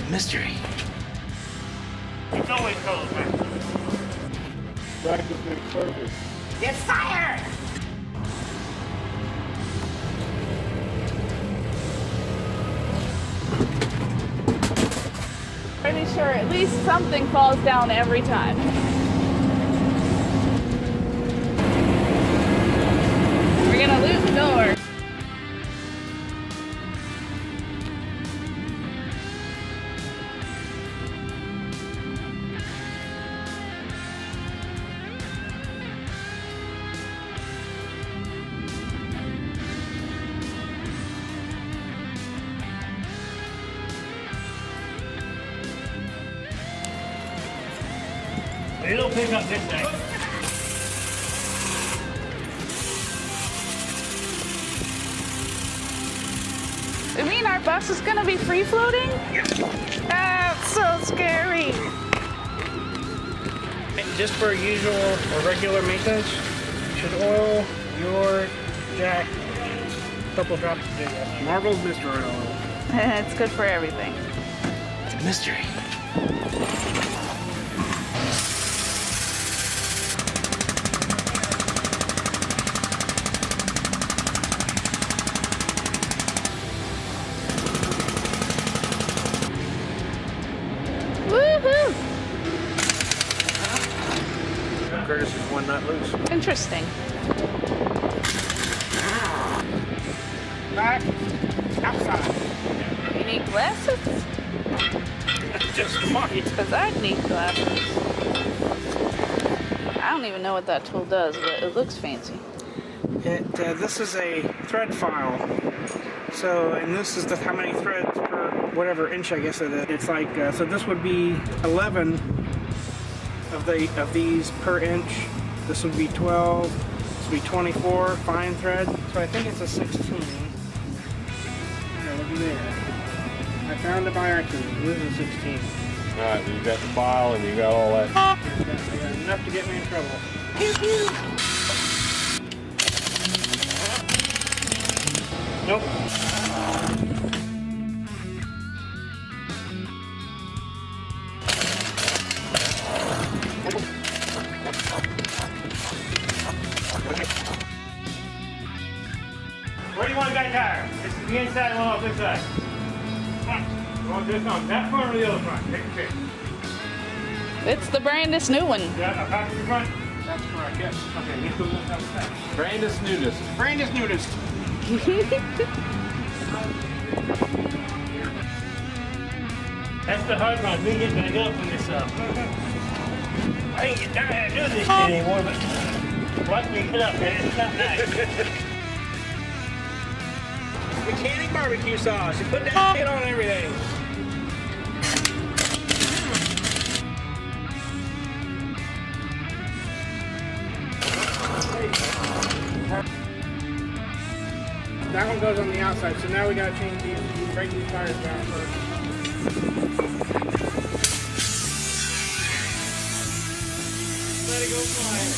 a mystery. It's always cold, man. Practice makes perfect. Get fired! Pretty sure at least something falls down every time. We're gonna lose the door. It'll pick up this thing. You mean our bus is gonna be free floating? That's so scary. Just for usual or regular maintenance, you should oil your jack a couple drops a day. Marvel's Mr. Oil. It's good for everything. It's a mystery. Woohoo! Curtis is one nut loose. Interesting. Back outside. You need glasses? Just might. Because I need glasses. I don't even know what that tool does, but it looks fancy. This is a thread file. So, and this is how many threads per whatever inch I guess it is. It's like, so this would be 11 of these per inch. This would be 12. This would be 24 fine thread. So I think it's a 16. There, look at there. I found it by accident. This is a 16. Alright, you got the file and you got all that. I got enough to get me in trouble. Nope. Where do you want to guide tire? This is the inside and one off this side. You want this on that front or the other front? Take your pick. It's the brandest new one. Yeah, a passenger front? That's correct, yes. Okay, you still look outside. Brandis nudist. Brandis nudist. That's the hard one. We ain't gonna go from this up. I ain't get tired of doing this shit anymore, but watch me get up, man. It's not nice. Mechanic barbecue sauce. You put that shit on everything. That one goes on the outside, so now we gotta change these, break these tires down first. Let it go flying.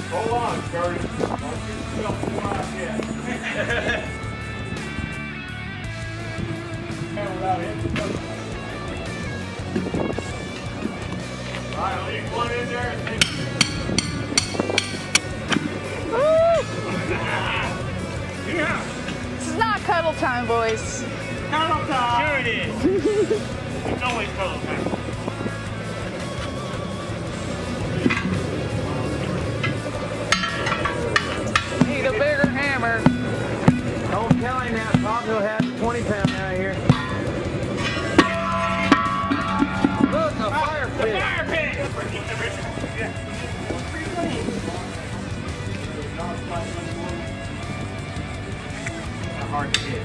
Hold on, Curtis. Don't get yourself too hot yet. Alright, I'll leave one in there and then Yeah. This is not cuddle time, boys. Cuddle time. Sure it is. It's always cuddle time. Need a bigger hammer. Don't tell him that, Bob. He'll have 20-pound out here. Look, a fire pit. Fire pit. Hard to hit.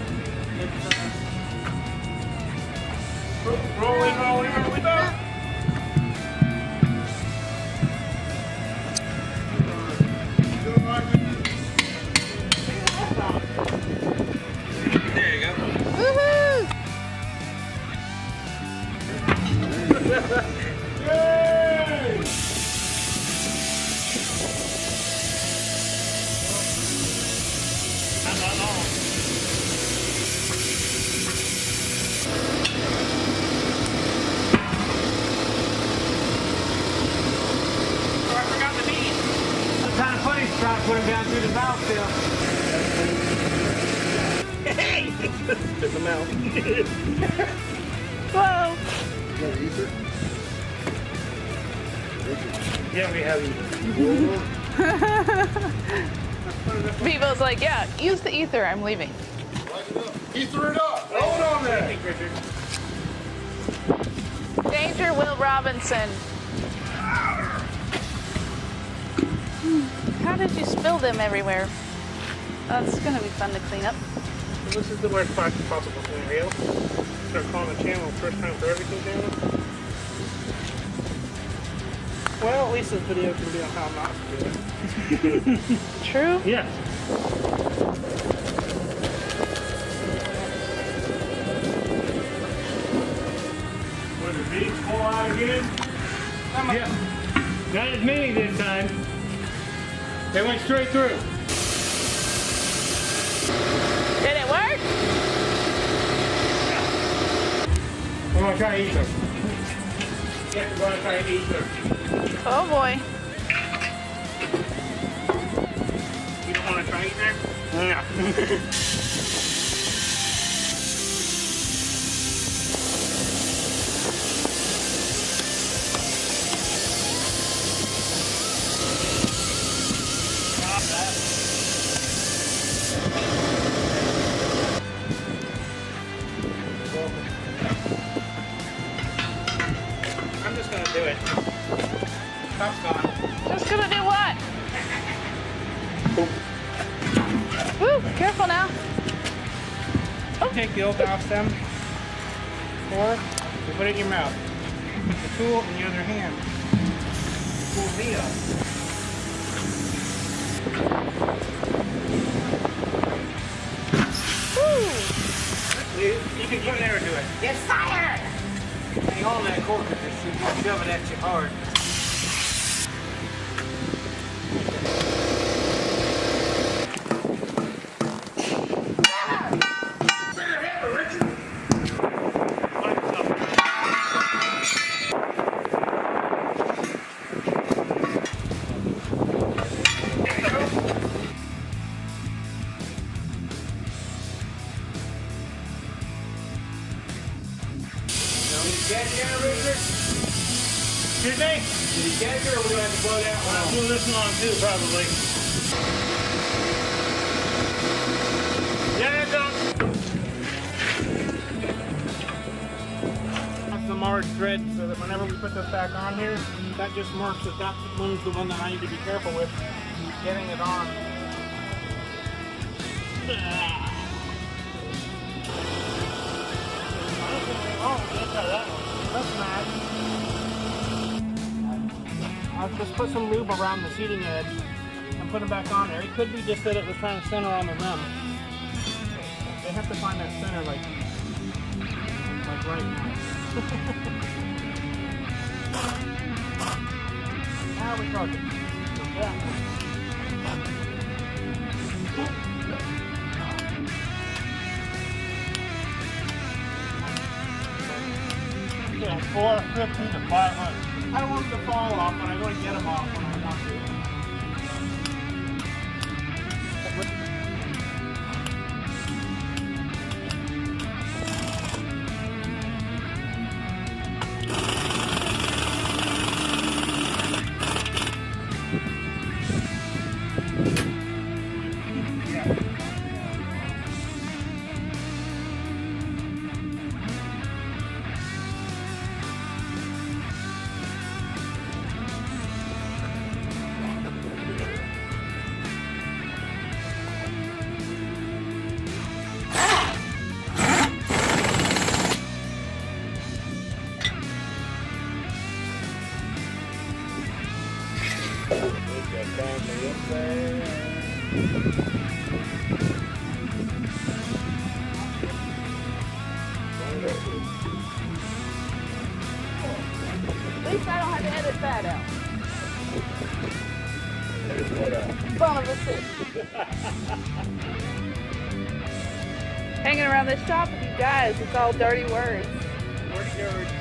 Rolling, rolling up. There you go. Woohoo! not put him down through the valve still. Hey! Spit them out. Whoa. Yeah, we have Bevo's like, yeah, use the ether. I'm leaving. Ether it up. Hold on there. Danger, Will Robinson. How did you spill them everywhere? That's gonna be fun to clean up. This is the worst possible scenario. Start calling the channel first time for everything channel. Well, at least this video can be on how not to do it. True? Yes. Was the beach fall out again? Yeah. Not as many this time. They went straight through. Did it work? We're gonna try ether. Yeah, we're gonna try ether. Oh boy. You don't want to try either? No. I'm just going to do it. Top's gone. Just gonna do what? Woo, careful now. Take the old off stem, or you put it in your mouth. The tool in the other hand. Pull me up. Woo. You can go there and do it. Get fired! Hang on that cord because she's shoving at you hard. Excuse me? Did he catch her or we have to blow that one I'll off? do this one too, probably. Yeah, it goes. That's the marked thread so that whenever we put this back on here, that just marks that that one's the one that I need to be careful with getting it on. That's not. I'll just put some lube around the seating edge and put it back on there. It could be just that it was trying to center on the rim. They have to find that center like right now. Now we charge it. Yeah. Yeah, 450 to 500. I don't want them to fall off, but I'm going to get them off when I want to. At least I don't have to edit that out. Son of a bitch. Hanging around this shop with you guys, it's all dirty words. Dirty words.